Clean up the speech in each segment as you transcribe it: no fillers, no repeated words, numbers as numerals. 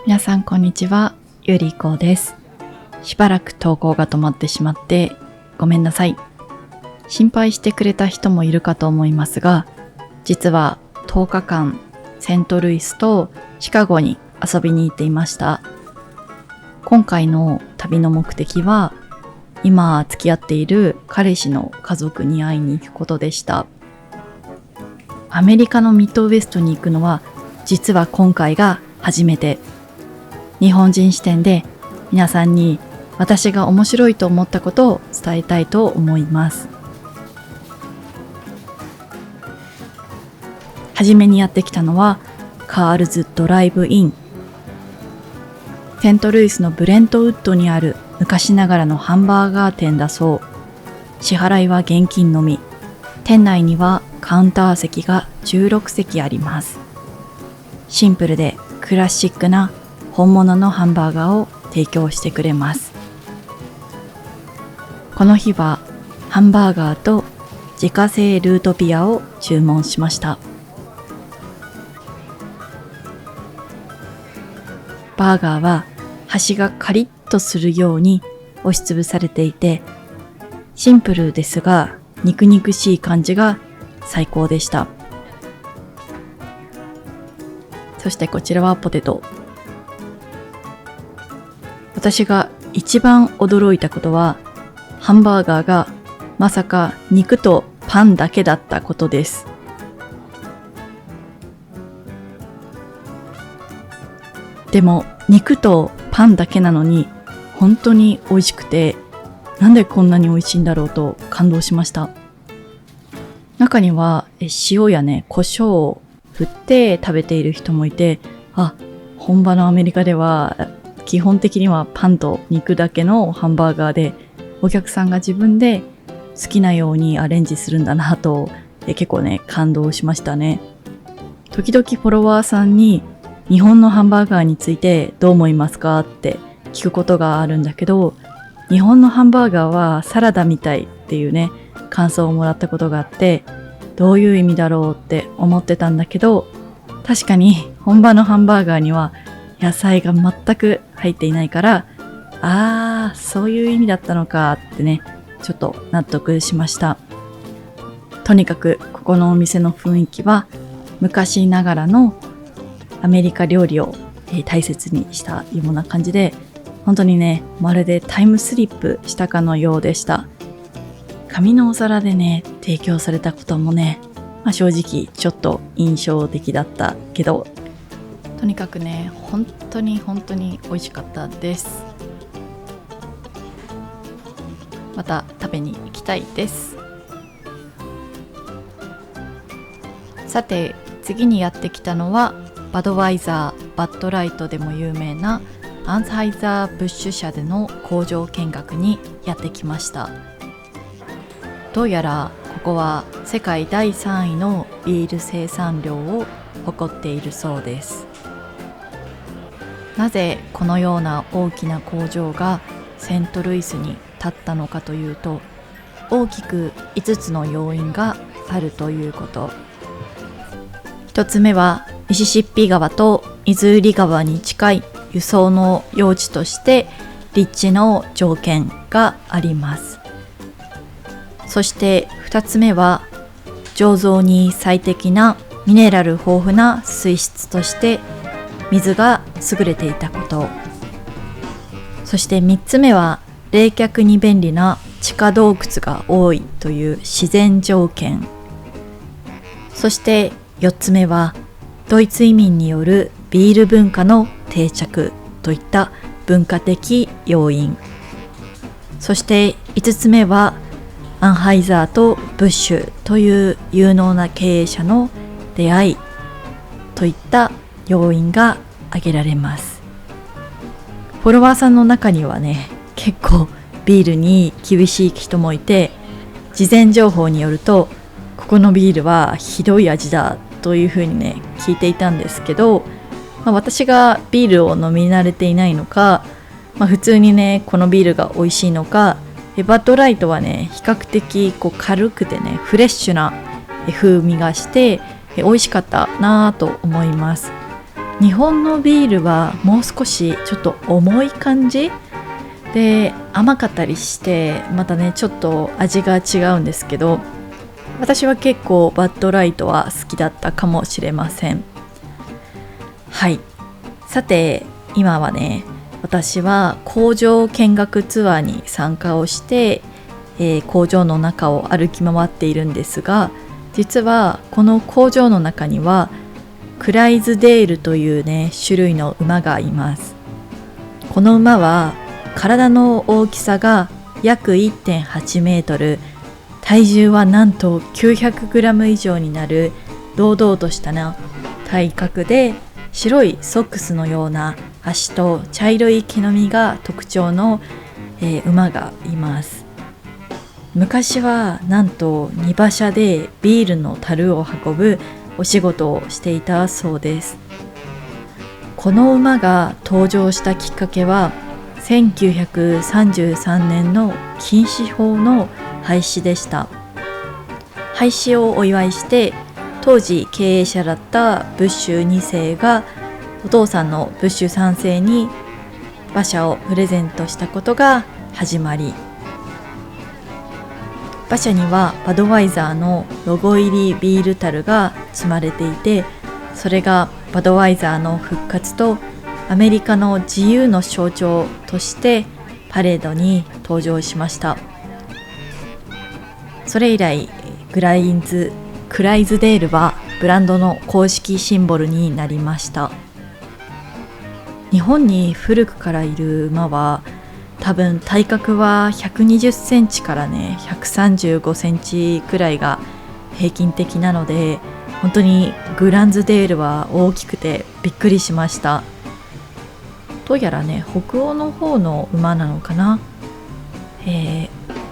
皆さんこんにちは、ゆりこです。しばらく投稿が止まってしまってごめんなさい。心配してくれた人もいるかと思いますが、実は10日間セントルイスとシカゴに遊びに行っていました。今回の旅の目的は、今付き合っている彼氏の家族に会いに行くことでした。アメリカのミッドウェストに行くのは実は今回が初めて。日本人視点で皆さんに私が面白いと思ったことを伝えたいと思います。はじめにやってきたのはカールズドライブイン。セントルイスのブレントウッドにある昔ながらのハンバーガー店だそう。支払いは現金のみ。店内にはカウンター席が16席あります。シンプルでクラシックな本物のハンバーガーを提供してくれます。この日はハンバーガーと自家製ルートピアを注文しました。バーガーは端がカリッとするように押しつぶされていて、シンプルですが肉々しい感じが最高でした。そしてこちらはポテト。私が一番驚いたことは、ハンバーガーがまさか肉とパンだけだったことです。でも肉とパンだけなのに本当に美味しくて、なんでこんなに美味しいんだろうと感動しました。中には塩や胡椒を振って食べている人もいて、本場のアメリカでは基本的にはパンと肉だけのハンバーガーで、お客さんが自分で好きなようにアレンジするんだなと結構感動しましたね。時々フォロワーさんに日本のハンバーガーについてどう思いますかって聞くことがあるんだけど、日本のハンバーガーはサラダみたいっていう感想をもらったことがあって、どういう意味だろうって思ってたんだけど、確かに本場のハンバーガーには野菜が全く入っていないから、そういう意味だったのかってちょっと納得しました。とにかくここのお店の雰囲気は昔ながらのアメリカ料理を大切にしたような感じで、本当にまるでタイムスリップしたかのようでした。紙のお皿で提供されたことも正直ちょっと印象的だったけど、とにかく本当に美味しかったです。また食べに行きたいです。さて次にやってきたのは、バドワイザー、バッドライトでも有名なアンハイザー・ブッシュ社での工場見学にやってきました。どうやらここは世界第3位のビール生産量を誇っているそうです。なぜこのような大きな工場がセントルイスに建ったのかというと、大きく5つの要因があるということ。1つ目はミシシッピ川とミズーリ川に近い輸送の用地として立地の条件があります。そして2つ目は醸造に最適なミネラル豊富な水質として水が優れていたこと。そして3つ目は冷却に便利な地下洞窟が多いという自然条件。そして4つ目はドイツ移民によるビール文化の定着といった文化的要因。そして5つ目はアンハイザーとブッシュという有能な経営者の出会いといった要因が挙げられます。フォロワーさんの中には結構ビールに厳しい人もいて、事前情報によるとここのビールはひどい味だというふうに聞いていたんですけど、私がビールを飲み慣れていないのか、普通にこのビールが美味しいのか、バッドライトは比較的軽くてフレッシュな風味がして美味しかったなと思います。日本のビールはもう少しちょっと重い感じで甘かったりして、またねちょっと味が違うんですけど、私は結構バッドライトは好きだったかもしれません。はい、さて今はね、私は工場見学ツアーに参加をして、工場の中を歩き回っているんですが、実はこの工場の中にはクライズデールというね種類の馬がいます。この馬は体の大きさが約 1.8 メートル、体重はなんと900グラム以上になる堂々としたな体格で、白いソックスのような足と茶色い毛並みが特徴の、馬がいます。昔はなんと荷馬車でビールの樽を運ぶお仕事をしていたそうです。この馬が登場したきっかけは1933年の禁止法の廃止でした。廃止をお祝いして当時経営者だったブッシュ2世がお父さんのブッシュ3世に馬車をプレゼントしたことが始まり、馬車にはバドワイザーのロゴ入りビール樽が積まれていて、それがバドワイザーの復活とアメリカの自由の象徴としてパレードに登場しました。それ以来クライズデールはブランドの公式シンボルになりました。日本に古くからいる馬は多分体格は120センチからね135センチくらいが平均的なので、本当にグランズデールは大きくてびっくりしました。どうやらね北欧の方の馬なのかな、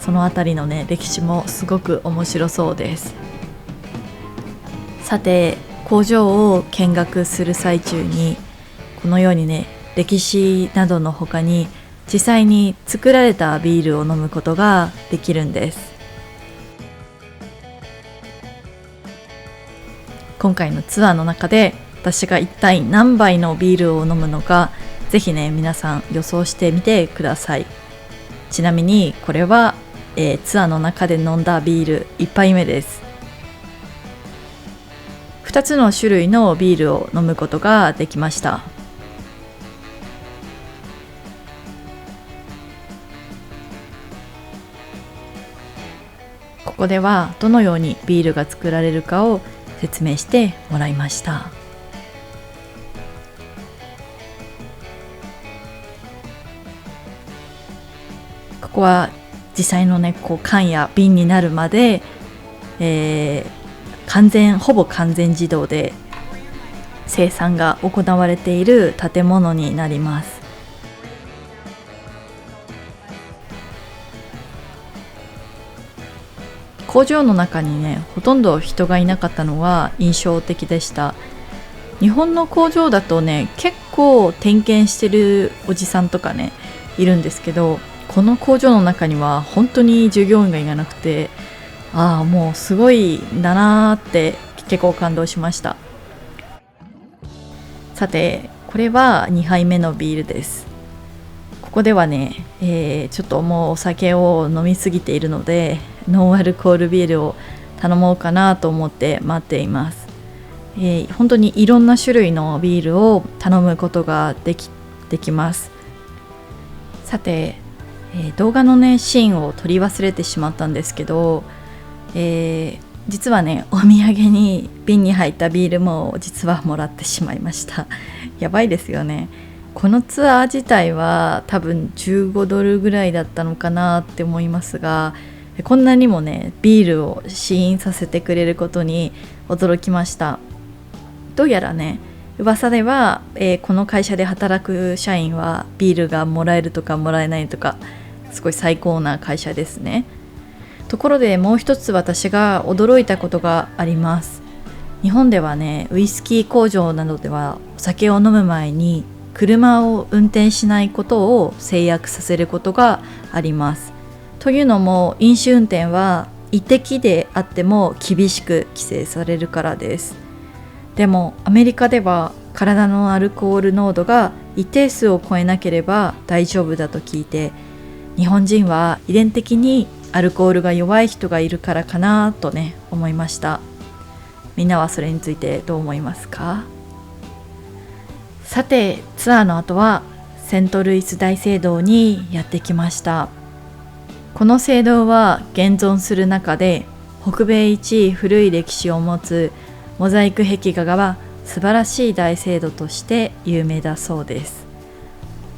そのあたりのね歴史もすごく面白そうです。さて工場を見学する最中にこのようにね歴史などの他に実際に作られたビールを飲むことができるんです。今回のツアーの中で私が一体何杯のビールを飲むのか、ぜひね皆さん予想してみてください。ちなみにこれは、ツアーの中で飲んだビール1杯目です。2つの種類のビールを飲むことができました。ここではどのようにビールが作られるかを説明してもらいました。ここは実際のねこう缶や瓶になるまで、ほぼ完全自動で生産が行われている建物になります。工場の中にねほとんど人がいなかったのは印象的でした。日本の工場だとね結構点検してるおじさんとかねいるんですけど、この工場の中には本当に従業員がいなくて、もうすごいんだなって結構感動しました。さてこれは2杯目のビールです。ここではね、ちょっともうお酒を飲みすぎているのでノンアルコールビールを頼もうかなと思って待っています。本当にいろんな種類のビールを頼むことができます。さて、動画のねシーンを撮り忘れてしまったんですけど、実はねお土産に瓶に入ったビールも実はもらってしまいました。やばいですよね。このツアー自体は多分15ドルぐらいだったのかなって思いますが、こんなにもねビールを試飲させてくれることに驚きました。どうやらね噂では、この会社で働く社員はビールがもらえるとかもらえないとかすごい最高な会社ですね。ところでもう一つ私が驚いたことがあります。日本ではねウイスキー工場などではお酒を飲む前に車を運転しないことを制約させることがあります。というのも飲酒運転は一滴であっても厳しく規制されるからです。でもアメリカでは体のアルコール濃度が一定数を超えなければ大丈夫だと聞いて、日本人は遺伝的にアルコールが弱い人がいるからかなとね思いました。みんなはそれについてどう思いますか？さて、ツアーの後はセントルイス大聖堂にやってきました。この聖堂は現存する中で北米一古い歴史を持つモザイク壁画が素晴らしい大聖堂として有名だそうです。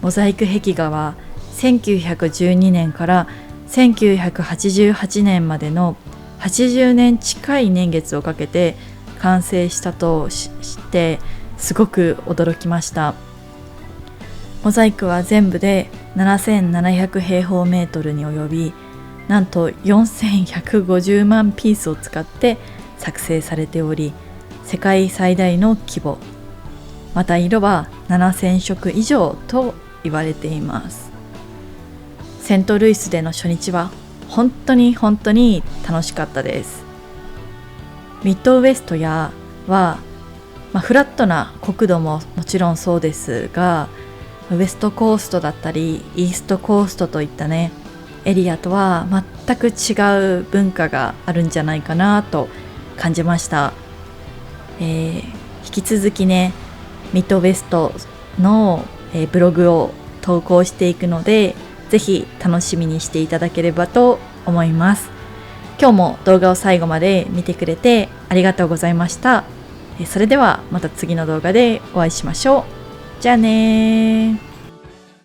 モザイク壁画は1912年から1988年までの80年近い年月をかけて完成したと知ってすごく驚きました。モザイクは全部で7700平方メートルに及び、なんと4150万ピースを使って作成されており、世界最大の規模。また色は7000色以上と言われています。セントルイスでの初日は本当に楽しかったです。ミッドウエストは、フラットな国土ももちろんそうですが、ウエストコーストだったりイーストコーストといったねエリアとは全く違う文化があるんじゃないかなと感じました。引き続きねミッドウェストの、ブログを投稿していくので、ぜひ楽しみにしていただければと思います。今日も動画を最後まで見てくれてありがとうございました。それではまた次の動画でお会いしましょう。じゃあねー。